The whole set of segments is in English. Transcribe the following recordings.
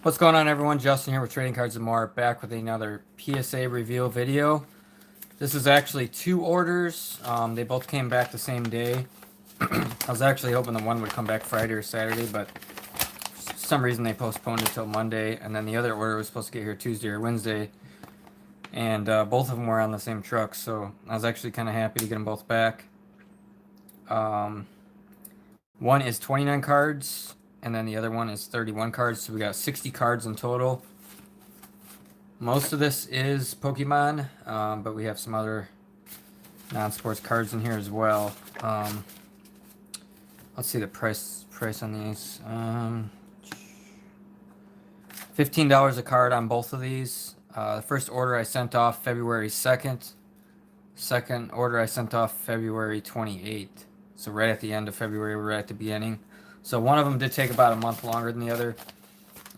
What's going on, everyone? Justin here with Trading Cards and More, back with another PSA reveal video. This is actually two orders. They both came back the same day. I was actually hoping the one would come back Friday or Saturday, but for some reason they postponed it till Monday, and then the other order was supposed to get here Tuesday or Wednesday, and both of them were on the same truck, so I was actually kind of happy to get them both back. Um, One is 29 cards, and then the other one is 31 cards, so we got 60 cards in total. Most of this is Pokemon, but we have some other non-sports cards in here as well. Let's see the price on these. $15 a card on both of these. The first order I sent off February 2nd. Second order I sent off February 28th. So right at the end of February, we're right at the beginning. So one of them did take about a month longer than the other.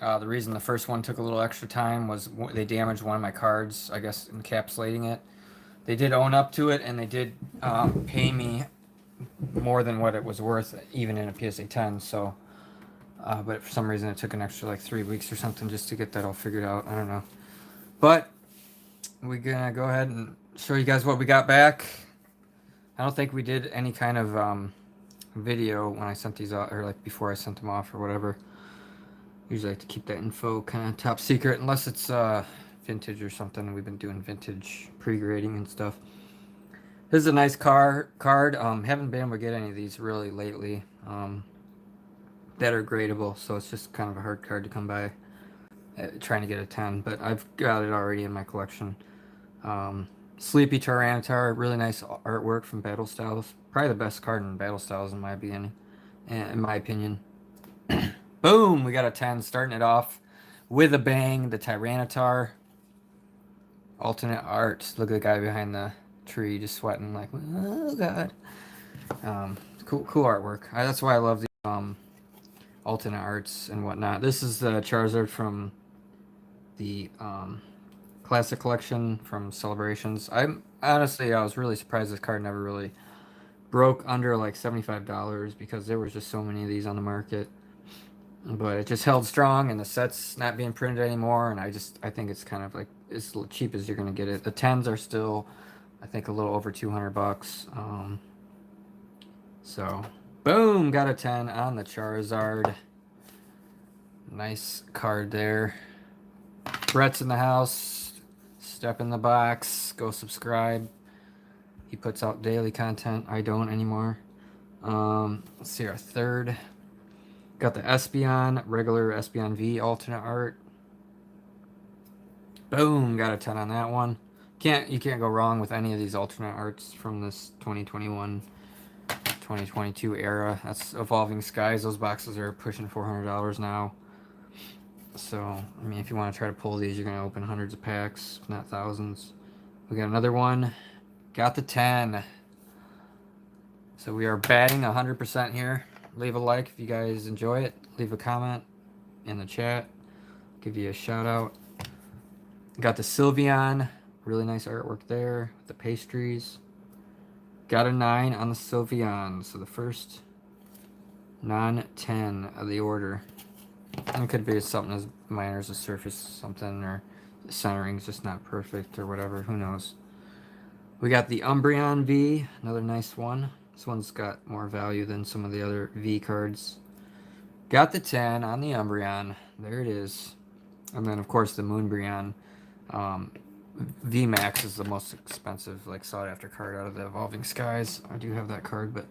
The reason the first one took a little extra time was they damaged one of my cards, I guess encapsulating it. They did own up to it, and they did pay me more than what it was worth, even in a PSA 10. So, but for some reason it took an extra like 3 weeks or something just to get that all figured out. I don't know. But we're gonna go ahead and show you guys what we got back. I don't think we did any kind of video when I sent these out, or like before I sent them off or whatever. Usually I like to keep that info kind of top secret, unless it's vintage or something. We've been doing vintage pre-grading and stuff. This is a nice card. Haven't been able to get any of these really lately that are gradable, so it's just kind of a hard card to come by. Trying to get a 10, but I've got it already in my collection. Sleepy Tyranitar, really nice artwork from Battle Styles. Probably the best card in Battle Styles in my opinion. Boom! We got a 10, starting it off with a bang. The Tyranitar. Alternate art. Look at the guy behind the tree just sweating like, oh god. Cool artwork. That's why I love the alternate arts and whatnot. This is the Charizard from the Classic Collection from Celebrations. I was really surprised this card never really broke under like $75 because there was just so many of these on the market. But it just held strong, and the set's not being printed anymore, and I think it's kind of like as cheap as you're gonna get it. The 10s are still, I think, a little over $200. So boom, got a 10 on the Charizard. Nice card there. Brett's in the house. Step in the box. Go subscribe. He puts out daily content. I don't anymore. Let's see our third. Got the Espeon, regular Espeon V alternate art. Boom, got a 10 on that one. You can't go wrong with any of these alternate arts from this 2021, 2022 era. That's Evolving Skies. Those boxes are pushing $400 now. So, I mean, if you want to try to pull these, you're going to open hundreds of packs, if not thousands. We got another one. Got the 10. So we are batting 100% here. Leave a like if you guys enjoy it. Leave a comment in the chat. Give you a shout out. Got the Sylveon. Really nice artwork there with the pastries. Got a 9 on the Sylveon. So the first non-10 of the order. And it could be something as minor as a surface something, or the centering's just not perfect or whatever. Who knows? We got the Umbreon V. Another nice one. This one's got more value than some of the other V cards. Got the 10 on the Umbreon. There it is. And then, of course, the Moonbreon. VMAX is the most expensive, like, sought-after card out of the Evolving Skies. I do have that card, but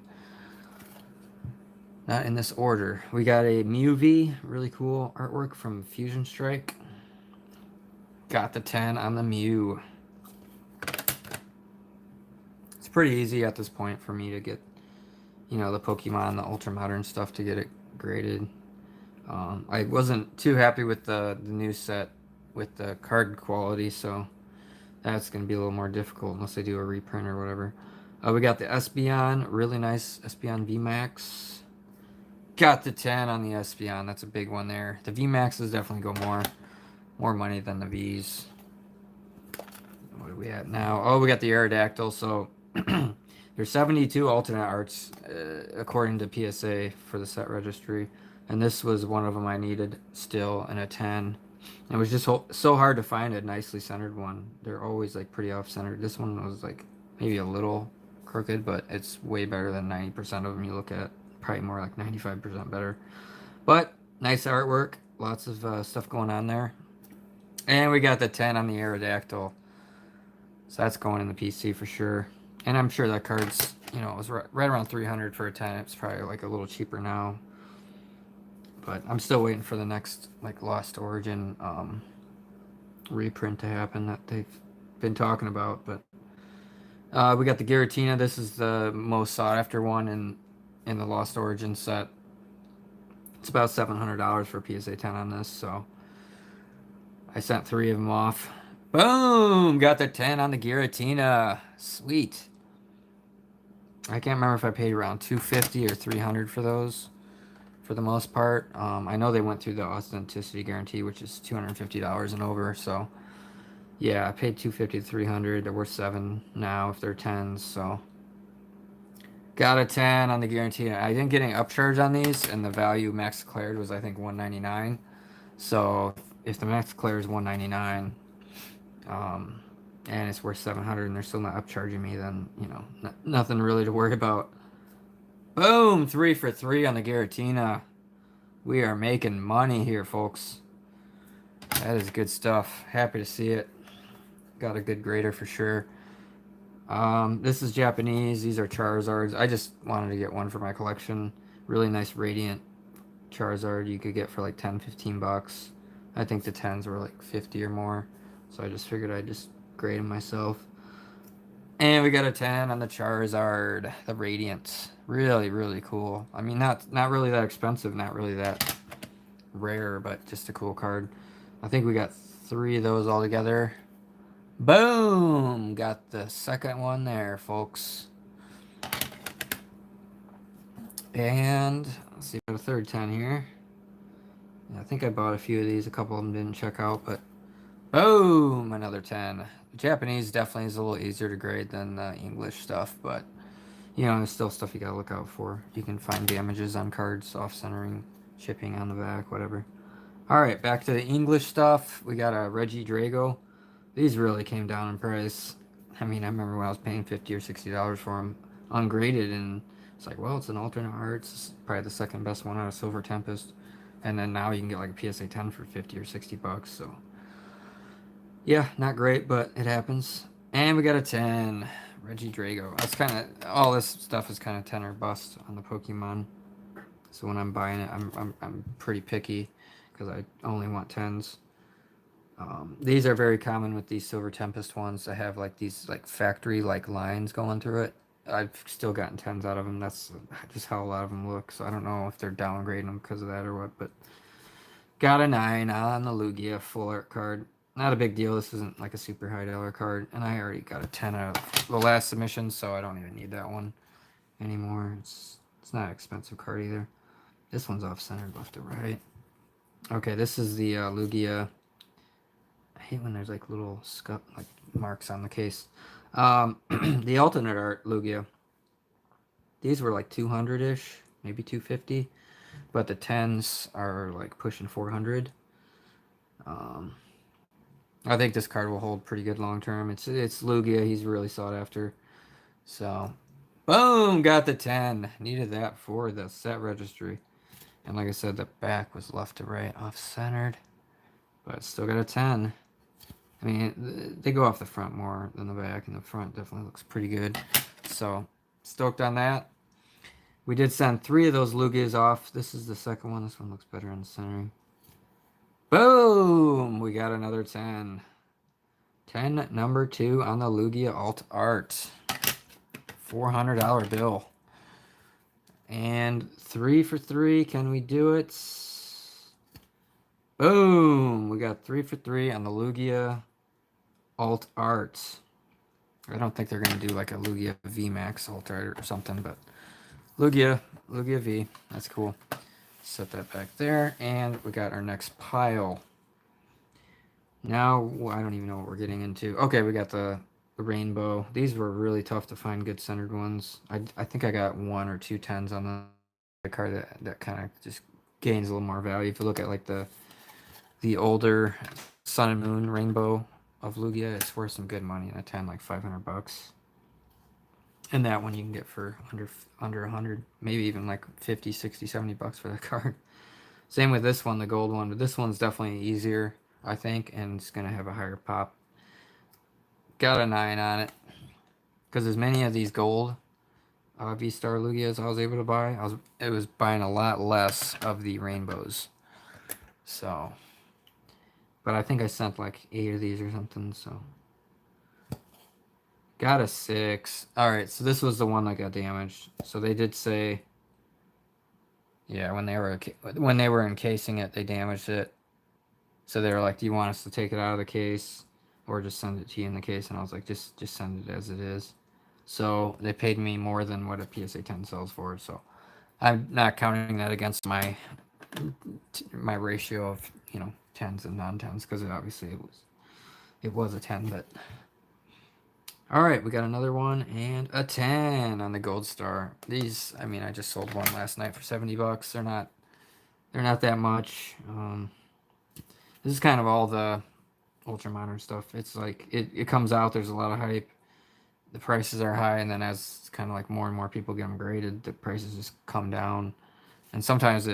not in this order. We got a Mew V. Really cool artwork from Fusion Strike. Got the 10 on the Mew. Pretty easy at this point for me to get, the Pokemon, the Ultra Modern stuff, to get it graded. I wasn't too happy with the new set with the card quality, so that's going to be a little more difficult unless they do a reprint or whatever. We got the Espeon, really nice Espeon VMAX. Got the 10 on the Espeon, that's a big one there. The VMAXs definitely go more money than the Vs. What are we at now? Oh, we got the Aerodactyl, so there's 72 alternate arts according to PSA for the set registry. And this was one of them I needed still in a 10. It was just so hard to find a nicely centered one. They're always like pretty off centered. This one was like maybe a little crooked, but it's way better than 90% of them you look at. Probably more like 95% better. But nice artwork. Lots of stuff going on there. And we got the 10 on the Aerodactyl. So that's going in the PC for sure. And I'm sure that card's, it was right around 300 for a 10. It's probably like a little cheaper now. But I'm still waiting for the next like Lost Origin reprint to happen that they've been talking about. But we got the Giratina. This is the most sought after one in the Lost Origin set. It's about $700 for PSA 10 on this, so I sent 3 of them off. Boom! Got the 10 on the Giratina. Sweet. I can't remember if I paid around 250 or 300 for those, for the most part. I know they went through the authenticity guarantee, which is $250 and over. So yeah, I paid 250 to 300. They're worth 7 now if they're 10s. So got a 10 on the guarantee. I didn't get any upcharge on these, and the value max declared was I think 199. So if the max declared is 199, and it's worth 700, and they're still not upcharging me, then nothing really to worry about. Boom, 3 for 3 on the Giratina. We are making money here, folks. That is good stuff. Happy to see it. Got a good grader for sure. This is Japanese. These are Charizards. I just wanted to get one for my collection. Really nice Radiant Charizard you could get for like 10, 15 bucks. I think the 10s were like 50 or more. So I just figured I'd just grade them myself. And we got a 10 on the Charizard, the Radiant. Really, really cool. I mean, not really that expensive, not really that rare, but just a cool card. I think we got 3 of those all together. Boom! Got the second one there, folks. And let's see, got a third 10 here. Yeah, I think I bought a few of these. A couple of them didn't check out, but boom! Another 10. The Japanese definitely is a little easier to grade than the English stuff, but there's still stuff you gotta look out for. You can find damages on cards, off-centering, chipping on the back, whatever. Alright, back to the English stuff. We got a Reggie Drago. These really came down in price. I mean, I remember when I was paying $50 or $60 for them, ungraded, and it's like, well, it's an alternate art. It's probably the second best one out of Silver Tempest. And then now you can get like a PSA 10 for 50 or 60 bucks, so yeah, not great, but it happens. And we got a 10. Reggie Drago. That's kind of, all this stuff is kind of 10 or bust on the Pokemon. So when I'm buying it, I'm pretty picky because I only want 10s. These are very common with these Silver Tempest ones that have like these like factory like lines going through it. I've still gotten 10s out of them. That's just how a lot of them look. So I don't know if they're downgrading them because of that or what, but got a 9 on the Lugia full art card. Not a big deal. This isn't like a super high dollar card. And I already got a 10 out of the last submission, so I don't even need that one anymore. It's not an expensive card either. This one's off-centered left to right. Okay, this is the Lugia. I hate when there's like little like marks on the case. The alternate art Lugia. These were like 200-ish, maybe 250. But the 10s are like pushing 400. I think this card will hold pretty good long term. It's Lugia. He's really sought after. So, boom, got the 10. Needed that for the set registry. And like I said, the back was left to right, off centered, but still got a 10. I mean, they go off the front more than the back, and the front definitely looks pretty good. So, stoked on that. We did send 3 of those Lugias off. This is the second one. This one looks better on the centering. Boom! We got another 10. 10 number 2 on the Lugia Alt Art. $400 bill. And 3 for 3. Can we do it? Boom! We got 3 for 3 on the Lugia Alt Art. I don't think they're going to do like a Lugia VMAX Alt Art or something, but Lugia V. That's cool. Set that back there, and we got our next pile. Now, I don't even know what we're getting into. Okay, we got the rainbow. These were really tough to find good centered ones. I think I got 1 or 2 10s on the card that kind of just gains a little more value. If you look at like the older Sun and Moon Rainbow of Lugia, it's worth some good money in a 10, like $500. And that one you can get for under 100, maybe even like 50, 60, $70 for that card. Same with this one, the gold one, but this one's definitely easier, I think, and it's gonna have a higher pop. Got a 9 on it, because as many of these gold V-Star Lugias I was able to buy, it was buying a lot less of the rainbows. So, but I think I sent like 8 of these or something, so. Got a 6. Alright, so this was the one that got damaged. So they did say, yeah, when they were encasing it, they damaged it. So they were like, do you want us to take it out of the case or just send it to you in the case? And I was like, just send it as it is. So they paid me more than what a PSA 10 sells for. So I'm not counting that against my ratio of, 10s and non-10s, because obviously it was a 10, but all right, we got another one and a 10 on the Gold Star. These, I mean, I just sold one last night for $70. They're not that much. This is kind of all the ultra modern stuff. It's like it comes out, there's a lot of hype, the prices are high, and then as kind of like more and more people get them graded, the prices just come down. And sometimes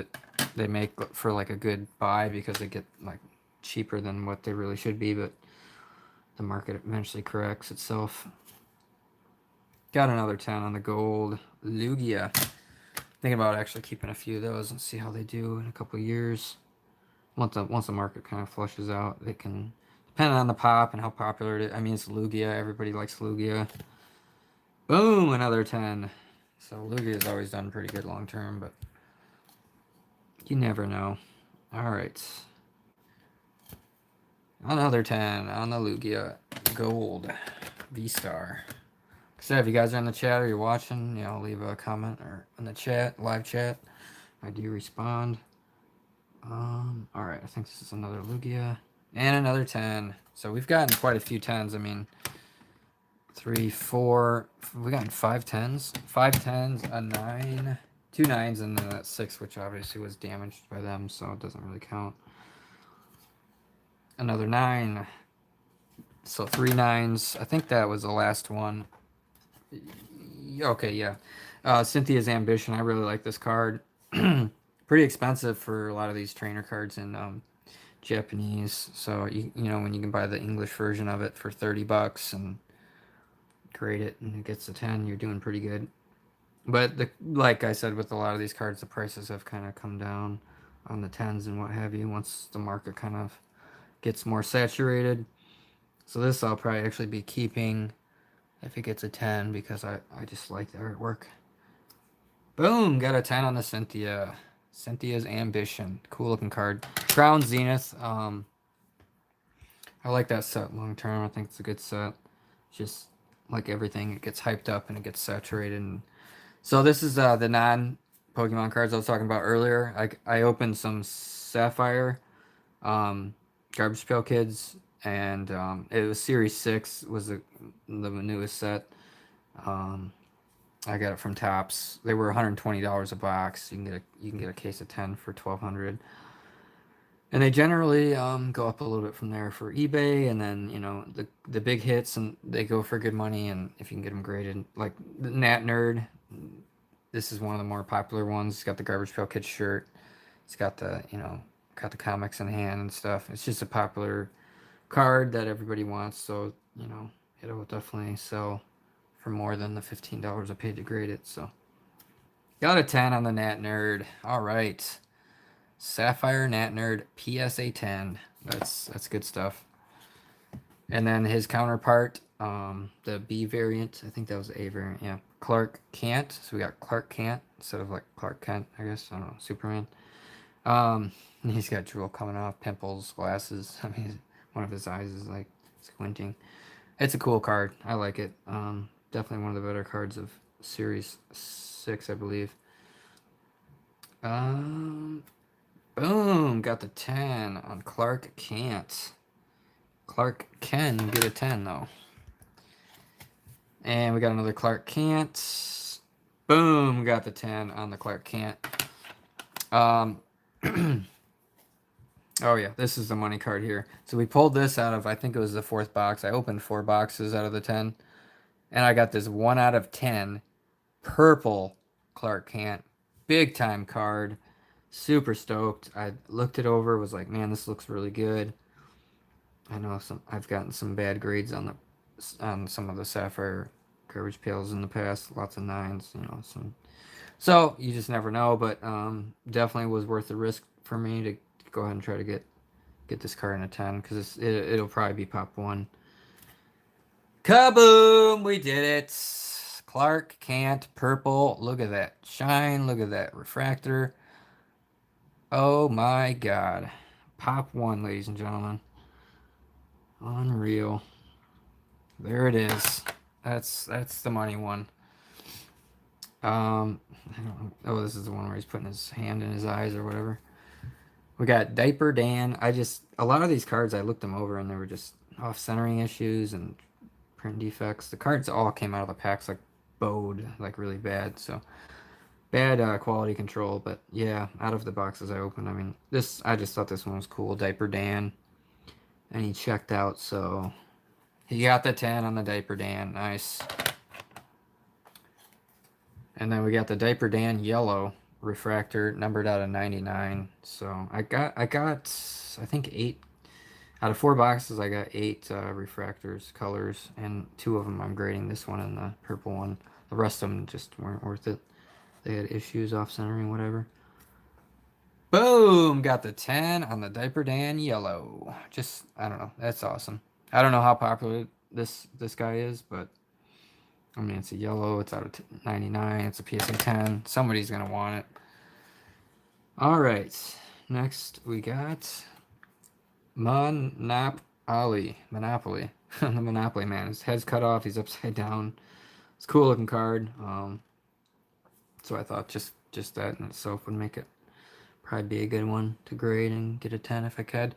they make for like a good buy because they get like cheaper than what they really should be, but the market eventually corrects itself. Got another 10 on the gold Lugia. Thinking about actually keeping a few of those and see how they do in a couple of years. Once the market kind of flushes out, they can, depending on the pop and how popular it is. I mean, it's Lugia. Everybody likes Lugia. Boom, another 10. So Lugia has always done pretty good long term, but you never know. All right. Another 10 on the Lugia Gold V-Star. So if you guys are in the chat or you're watching, leave a comment or in the chat, live chat. I do respond. All right, I think this is another Lugia and another 10. So we've gotten quite a few 10s. I mean, 3, 4. We gotten 5 10s, 5 10s, a 9, 2 9s, and then that 6, which obviously was damaged by them, so it doesn't really count. Another 9. So 3 9s. I think that was the last one. Okay, yeah. Cynthia's Ambition. I really like this card. Pretty expensive for a lot of these trainer cards in Japanese. So when you can buy the English version of it for $30 and grade it and it gets a 10, you're doing pretty good. But like I said, with a lot of these cards, the prices have kind of come down on the 10s and what have you once the market kind of gets more saturated. So this I'll probably actually be keeping if it gets a 10 because I just like the artwork. Boom, got a 10 on the Cynthia. Cynthia's Ambition. Cool looking card. Crown Zenith. I like that set long term. I think it's a good set. Just like everything, it gets hyped up and it gets saturated. And so this is the non-Pokemon cards I was talking about earlier. I opened some Sapphire, Garbage Pail Kids, and it was Series 6 was the newest set. I got it from Tops. They were $120 a box. You can get a case of 10 for $1,200. And they generally go up a little bit from there for eBay, and then the big hits, and they go for good money. And if you can get them graded, like the Nat Nerd, this is one of the more popular ones. It's got the Garbage Pail Kids shirt. It's got the got the comics in hand and stuff. It's just a popular card that everybody wants, so it'll definitely sell for more than the $15 I paid to grade it. So got a 10 on the Nat Nerd. All right, Sapphire Nat Nerd PSA 10. That's good stuff. And then his counterpart, the B variant, I think that was the A variant, yeah, Clark Kent. So we got Clark Kent instead of like Clark Kent, I guess. I don't know, Superman. He's got drool coming off, pimples, glasses. I mean, one of his eyes is like squinting. It's a cool card. I like it. Definitely one of the better cards of Series 6, I believe. Boom, got the 10 on Clark Kent. Clark can get a 10 though. And we got another Clark Kent. Boom, got the 10 on the Clark Kent. Oh yeah, this is the money card here. So we pulled this out of, I think it was the fourth box. I opened 4 boxes out of the 10, and I got this 1 out of 10 purple Clark Kent, big time card. Super stoked. I looked it over, was like, man, this looks really good. I know I've gotten some bad grades on some of the sapphire garbage pails in the past. Lots of 9s, some. So you just never know, but definitely was worth the risk for me to go ahead and try to get this card in a 10 because it'll probably be pop 1. Kaboom! We did it. Clark Kent purple. Look at that shine. Look at that refractor. Oh my god. Pop 1, ladies and gentlemen. Unreal. There it is. That's the money one. I don't. Oh, this is the one where he's putting his hand in his eyes or whatever. We got Diaper Dan. A lot of these cards, I looked them over and they were just off centering issues and print defects. The cards all came out of the packs like bowed, like really bad. So bad quality control. But yeah, out of the boxes I opened, I mean, I just thought this one was cool. Diaper Dan, and he checked out. So he got the 10 on the Diaper Dan. Nice. And then we got the Diaper Dan yellow refractor, numbered out of 99. So I got I think 8 out of 4 boxes. I got 8 refractors, colors, and 2 of them I'm grading. This one and the purple one. The rest of them just weren't worth it. They had issues off centering, whatever. Boom! Got the 10 on the Diaper Dan yellow. Just, I don't know. That's awesome. I don't know how popular this guy is, but I mean, it's a yellow. It's out of 99. It's a PSA 10. Somebody's going to want it. All right. Next, we got Monopoly. The Monopoly man. His head's cut off. He's upside down. It's a cool looking card. So I thought just that in itself would make it probably be a good one to grade and get a 10 if I could.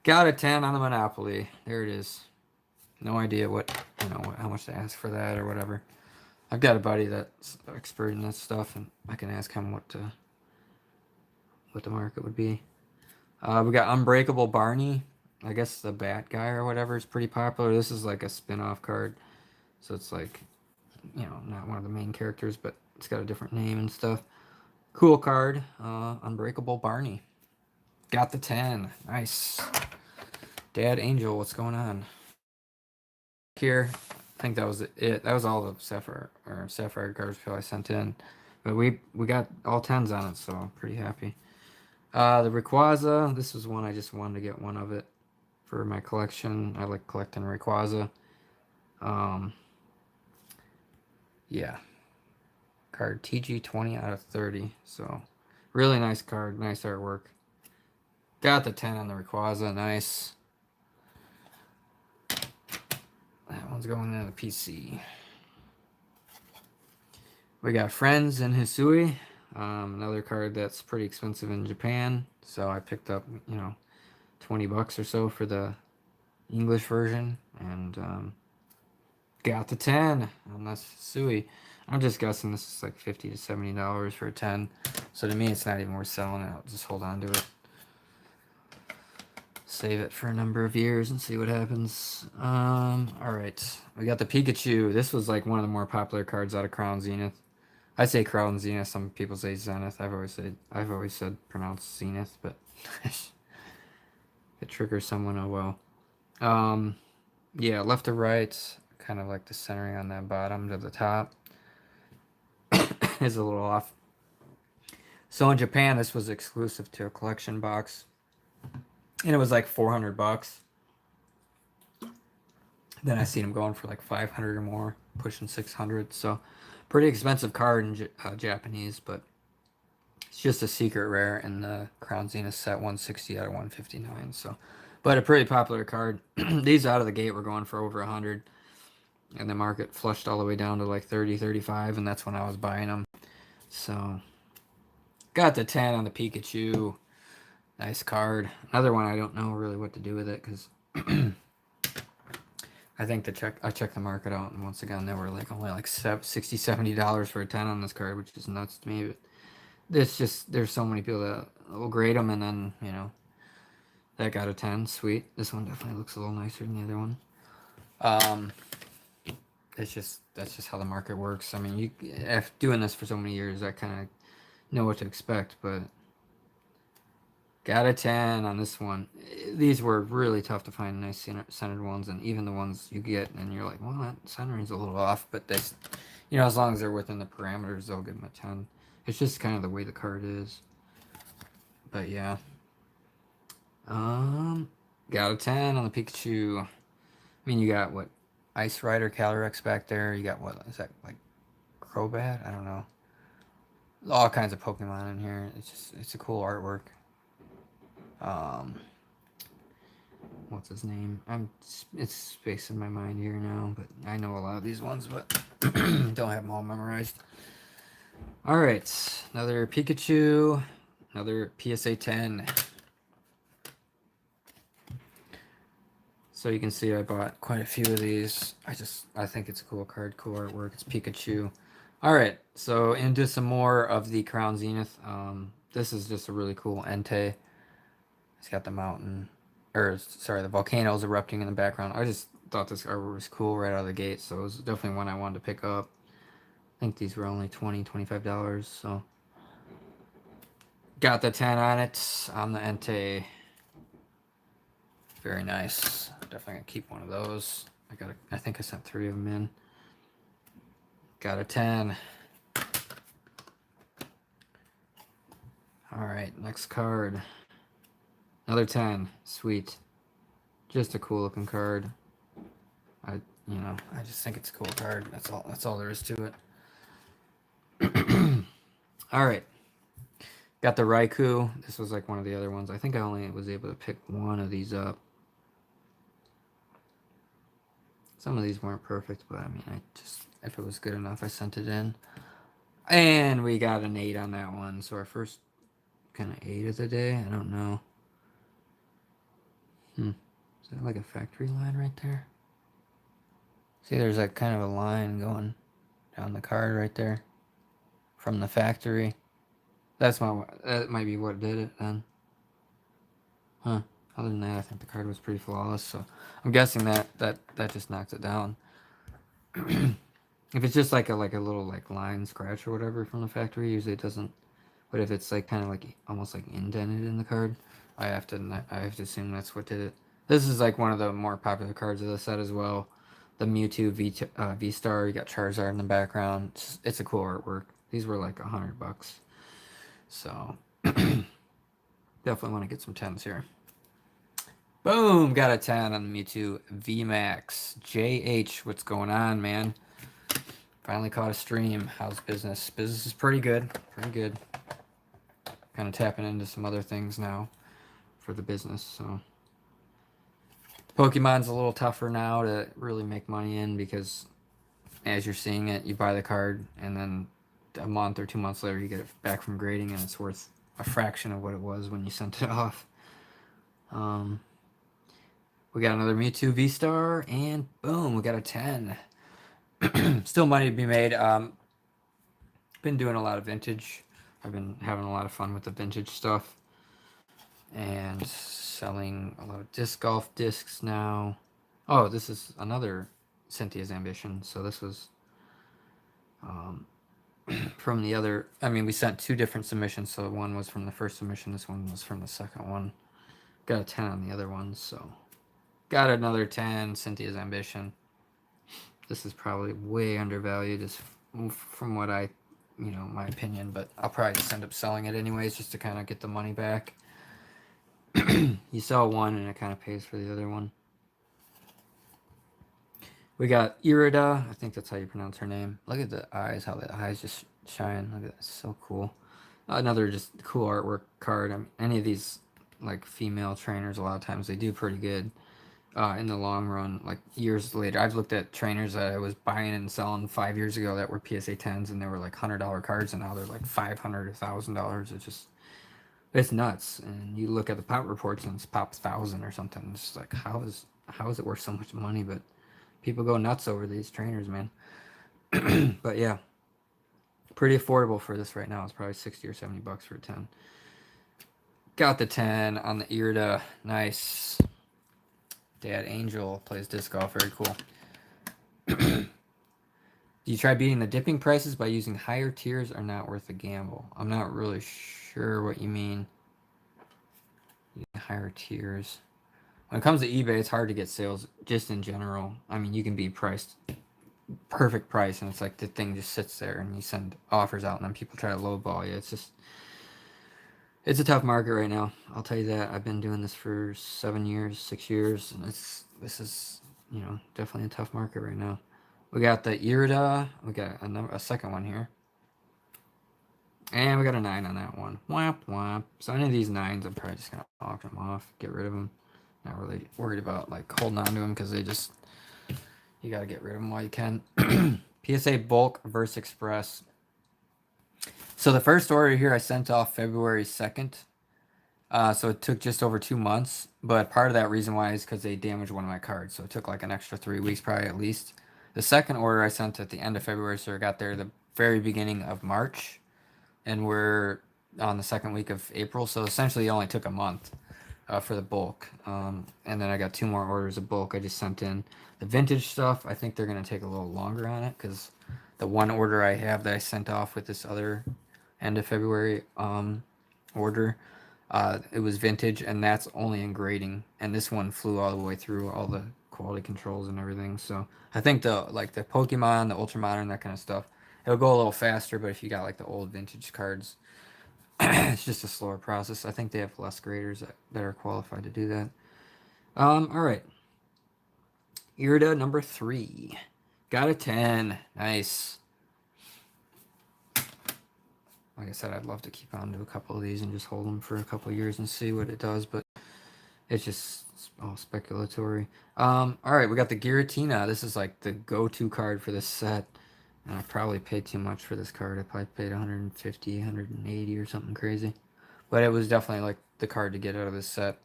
Got a 10 on the Monopoly. There it is. No idea how much to ask for that or whatever. I've got a buddy that's expert in this stuff, and I can ask him what the market would be. We got Unbreakable Barney. I guess the Bat guy or whatever is pretty popular. This is like a spin-off card, so it's like, not one of the main characters, but it's got a different name and stuff. Cool card. Unbreakable Barney. Got the 10. Nice. Dad Angel, what's going on? Here, I think that was it. That was all the sapphire garbage pail I sent in, but we got all 10s on it, so I'm pretty happy. The Rayquaza, this was one I just wanted to get one of it for my collection. I like collecting Rayquaza. Yeah, card TG 20 out of 30, so really nice card, nice artwork. Got the 10 on the Rayquaza, nice. That one's going in the PC. We got Friends and Hisui. Another card that's pretty expensive in Japan. So I picked up, $20 or so for the English version. And got the 10 on this Hisui. I'm just guessing this is like $50 to $70 for a 10. So to me, it's not even worth selling it. I'll just hold on to it. Save it for a number of years and see what happens. All right. We got the Pikachu. This was like one of the more popular cards out of Crown Zenith. I say Crown Zenith. Some people say Zenith. I've always said pronounced Zenith, but it triggers someone. Oh well. Yeah, left to right, kind of like the centering on that bottom to the top is a little off. So in Japan, this was exclusive to a collection box. And it was like $400. Then I seen them going for like 500 or more, pushing 600. So pretty expensive card in Japanese, but it's just a secret rare in the Crown Zenith set, 160 out of 159. So, but a pretty popular card. These out of the gate were going for over 100, and the market flushed all the way down to like 30, 35, and that's when I was buying them. So got the 10 on the Pikachu. Nice card. Another one I don't know really what to do with it because I think I checked the market out, and once again, they were like only like $60, $70 for a 10 on this card, which is nuts to me. But there's so many people that we'll grade them, and then that got a 10. Sweet. This one definitely looks a little nicer than the other one. Um, that's just how the market works. I mean, after doing this for so many years, I kind of know what to expect, but got a 10 on this one. These were really tough to find nice centered ones, and even the ones you get, and you're like, well, that centering's a little off, but this, as long as they're within the parameters, they'll give them a 10. It's just kind of the way the card is. But yeah. Got a 10 on the Pikachu. I mean, you got what? Ice Rider Calyrex back there. You got what? Is that like Crobat? I don't know. All kinds of Pokemon in here. It's a cool artwork. Um, what's his name? It's spacing my mind here now, but I know a lot of these ones, but don't have them all memorized. All right, another Pikachu, another PSA 10. So you can see I bought quite a few of these. I think it's a cool card, cool artwork. It's Pikachu. All right, so into some more of the Crown Zenith. This is just a really cool Entei. It's got the mountain, or sorry, the volcanoes erupting in the background. I just thought this artwork was cool right out of the gate, so it was definitely one I wanted to pick up. I think these were only $20, $25, so got the 10 on it on the Entei. Very nice. Definitely gonna keep one of those. I think I sent 3 of them in. Got a 10. All right, next card. Another 10. Sweet. Just a cool looking card. I just think it's a cool card. That's all there is to it. All right. Got the Raikou. This was like one of the other ones. I think I only was able to pick one of these up. Some of these weren't perfect, but I mean, if it was good enough, I sent it in. And we got an 8 on that one. So our first kind of 8 of the day. I don't know. Is that like a factory line right there? See, there's like kind of a line going down the card right there from the factory. That might be what did it then. Huh. Other than that, I think the card was pretty flawless. So I'm guessing that just knocks it down. If it's just like a little like line scratch or whatever from the factory, usually it doesn't. But if it's like kind of like almost like indented in the card, I have to assume that's what did it. This is like one of the more popular cards of the set as well. The Mewtwo V Star. You got Charizard in the background. It's a cool artwork. These were like $100, so definitely want to get some 10s here. Boom, got a 10 on the Mewtwo VMAX. JH, what's going on, man? Finally caught a stream. How's business? Business is pretty good. Pretty good. Kind of tapping into some other things now for the business, so. Pokemon's a little tougher now to really make money in because as you're seeing it, you buy the card and then a month or 2 months later you get it back from grading and it's worth a fraction of what it was when you sent it off. We got another Mewtwo V-Star and boom, we got a 10. Still money to be made. Been doing a lot of vintage. I've been having a lot of fun with the vintage stuff and selling a lot of disc golf discs now. Oh, this is another Cynthia's Ambition. So this was from the other. I mean, we sent 2 different submissions. So one was from the first submission. This one was from the second one. Got a 10 on the other one. So got another 10, Cynthia's Ambition. This is probably way undervalued just from what my opinion, but I'll probably just end up selling it anyways just to kind of get the money back. You sell one and it kind of pays for the other one. We got Irida. I think that's how you pronounce her name. Look at the eyes, how the eyes just shine. Look at that, so cool. Another just cool artwork card. I mean, any of these like female trainers, a lot of times they do pretty good in the long run. Like years later, I've looked at trainers that I was buying and selling 5 years ago that were PSA 10s and they were like $100 cards, and now they're like $500, $1,000. It's nuts. And you look at the pop reports and it's pop 1,000 or something. It's just like how is it worth so much money? But people go nuts over these trainers, man. But yeah, pretty affordable for this right now. It's probably $60 or $70 for a 10. Got the 10 on the Irida. Nice. Dad Angel plays disc golf. Very cool. Do you try beating the dipping prices by using higher tiers or not worth the gamble? I'm not really sure what you mean. Higher tiers. When it comes to eBay, it's hard to get sales just in general. I mean, you can be priced perfect price and it's like the thing just sits there and you send offers out and then people try to lowball you. It's a tough market right now. I'll tell you that. I've been doing this for 7 years, 6 years, and this is, definitely a tough market right now. We got the Irida. We got a second one here. And we got a 9 on that one. Whap, whap. So any of these 9s, I'm probably just going to auction them off, get rid of them. Not really worried about like holding on to them because you got to get rid of them while you can. PSA Bulk versus Express. So the first order here I sent off February 2nd. So it took just over 2 months. But part of that reason why is because they damaged one of my cards. So it took like an extra 3 weeks probably at least. The second order I sent at the end of February, so it got there the very beginning of March. And we're on the second week of April. So essentially it only took a month for the bulk. And then I got 2 more orders of bulk I just sent in. The vintage stuff, I think they're going to take a little longer on it because the one order I have that I sent off with this other end of February order, it was vintage and that's only in grading. And this one flew all the way through all the quality controls and everything. So I think the Pokemon, the Ultra Modern, that kind of stuff, it'll go a little faster. But if you got like the old vintage cards, it's just a slower process. I think they have less graders that are qualified to do that. All right. Irida number 3. Got a 10. Nice. Like I said, I'd love to keep on to a couple of these and just hold them for a couple of years and see what it does, but it's just all speculatory. All right, we got the Giratina. This is like the go-to card for this set. And I probably paid too much for this card. I probably paid 150, 180 or something crazy. But it was definitely like the card to get out of this set.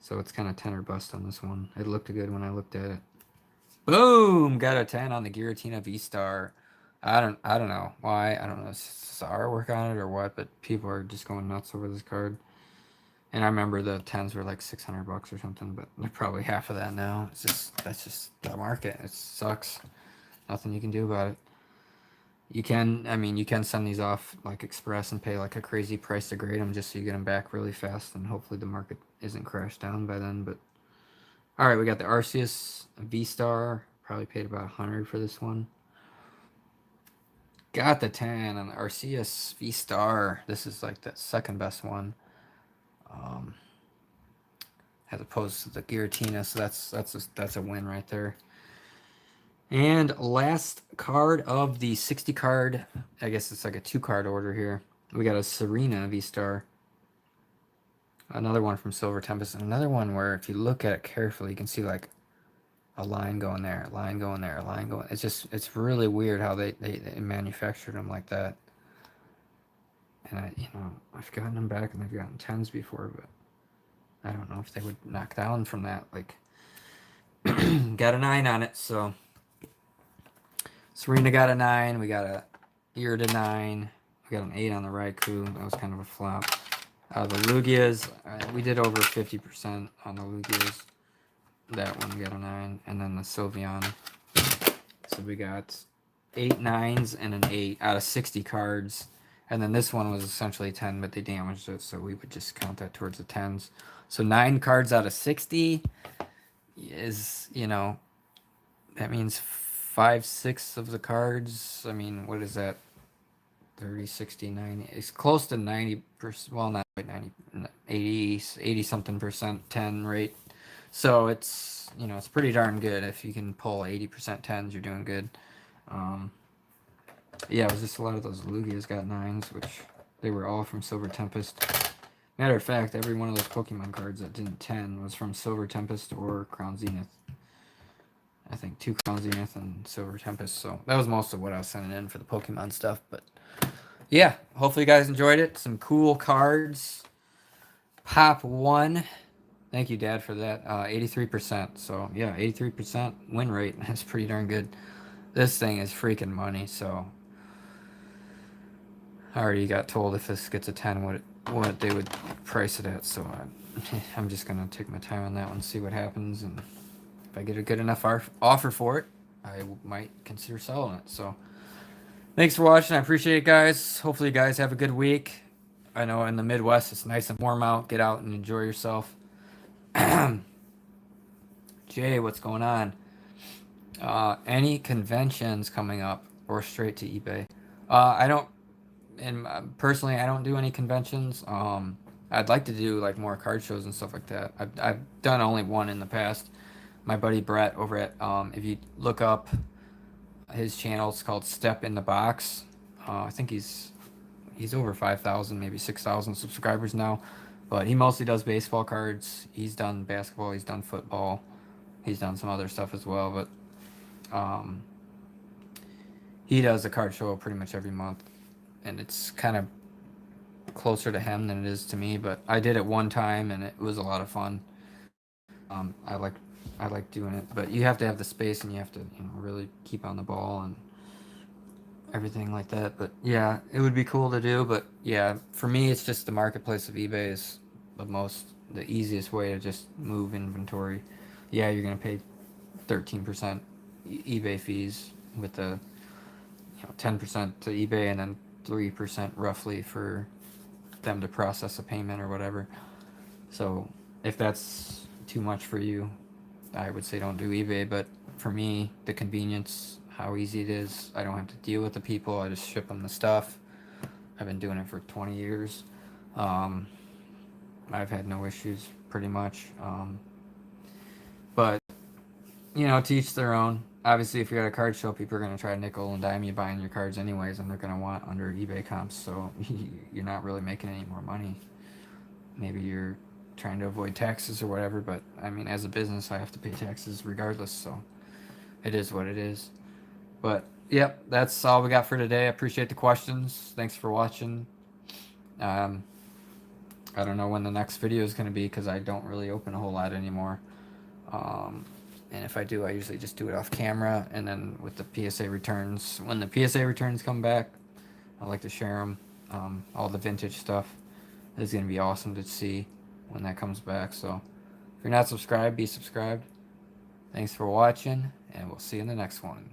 So it's kind of 10 or bust on this one. It looked good when I looked at it. Boom! Got a 10 on the Giratina V-Star. I don't know why. I don't know if it's artwork on it or what, but people are just going nuts over this card. And I remember the 10s were like 600 bucks or something, but they're probably half of that now. That's just the market. It sucks. Nothing you can do about it. You can send these off like Express and pay like a crazy price to grade them just so you get them back really fast, and hopefully the market isn't crashed down by then. But all right, we got the Arceus V-Star. Probably paid about 100 for this one. Got the 10 on the Arceus V-Star. This is like the second best one, as opposed to the Giratina. So that's a win right there. And last card of the 60 card, I guess it's like a 2-card order here. We got a Serena V-Star. Another one from Silver Tempest. And another one where if you look at it carefully, you can see like a line going there, a line going there, a line going. It's really weird how they manufactured them like that. And I've gotten them back and I've gotten 10s before, but I don't know if they would knock down from that. Like, got a 9 on it, so... Serena got a 9. We got a Irida 9. We got an 8 on the Raikou. That was kind of a flop. The Lugias, we did over 50% on the Lugias. That one we got a 9. And then the Sylveon. So we got 8 9s and an 8 out of 60 cards. And then this one was essentially 10, but they damaged it, so we would just count that towards the 10s. So 9 cards out of 60 is, that means 5/6 of the cards. I mean, what is that? 30, 60, 90. It's close to 90%. Well, not quite 90, 80 something percent 10 rate. So it's, it's pretty darn good. If you can pull 80% 10s, you're doing good. Yeah, it was just a lot of those Lugias got 9s, which they were all from Silver Tempest. Matter of fact, every one of those Pokemon cards that didn't 10 was from Silver Tempest or Crown Zenith. I think 2 Crown Zenith and Silver Tempest. So that was most of what I was sending in for the Pokemon stuff. But yeah, hopefully you guys enjoyed it. Some cool cards. Pop 1. Thank you, Dad, for that. 83%. So yeah, 83% win rate. That's pretty darn good. This thing is freaking money. So I already got told if this gets a 10 what they would price it at, so I'm just gonna take my time on that one, see what happens, and if I get a good enough offer for it, I might consider selling it. So thanks for watching. I appreciate it, guys. Hopefully you guys have a good week. I know in the Midwest it's nice and warm out. Get out and enjoy yourself. Jay, what's going on? Any conventions coming up or straight to eBay? I don't, and personally, I don't do any conventions. I'd like to do like more card shows and stuff like that. I've done only one in the past. My buddy Brett over at, if you look up his channel, it's called Step in the Box. I think he's over 5,000, maybe 6,000 subscribers now, but he mostly does baseball cards. He's done basketball, he's done football, he's done some other stuff as well, but he does a card show pretty much every month, and it's kind of closer to him than it is to me, but I did it one time and it was a lot of fun. I like doing it, but you have to have the space and you have to, really keep on the ball and everything like that. But yeah, it would be cool to do, but yeah, for me it's just the marketplace of eBay is the easiest way to just move inventory. Yeah, you're gonna pay 13% eBay fees with the 10% to eBay and then 3% roughly for them to process a payment or whatever. So if that's too much for you, I would say don't do eBay. But for me, the convenience, how easy it is, I don't have to deal with the people. I just ship them the stuff. I've been doing it for 20 years. I've had no issues pretty much. But to each their own. Obviously, if you're at a card show, people are going to try to nickel and dime you buying your cards anyways, and they're going to want under eBay comps, so you're not really making any more money. Maybe you're trying to avoid taxes or whatever, but I mean, as a business, I have to pay taxes regardless, so it is what it is. But yep, that's all we got for today. I appreciate the questions. Thanks for watching. I don't know when the next video is going to be because I don't really open a whole lot anymore. And if I do, I usually just do it off camera. And then with the PSA returns, when the PSA returns come back, I like to share them. All the vintage stuff is going to be awesome to see when that comes back. So if you're not subscribed, be subscribed. Thanks for watching, and we'll see you in the next one.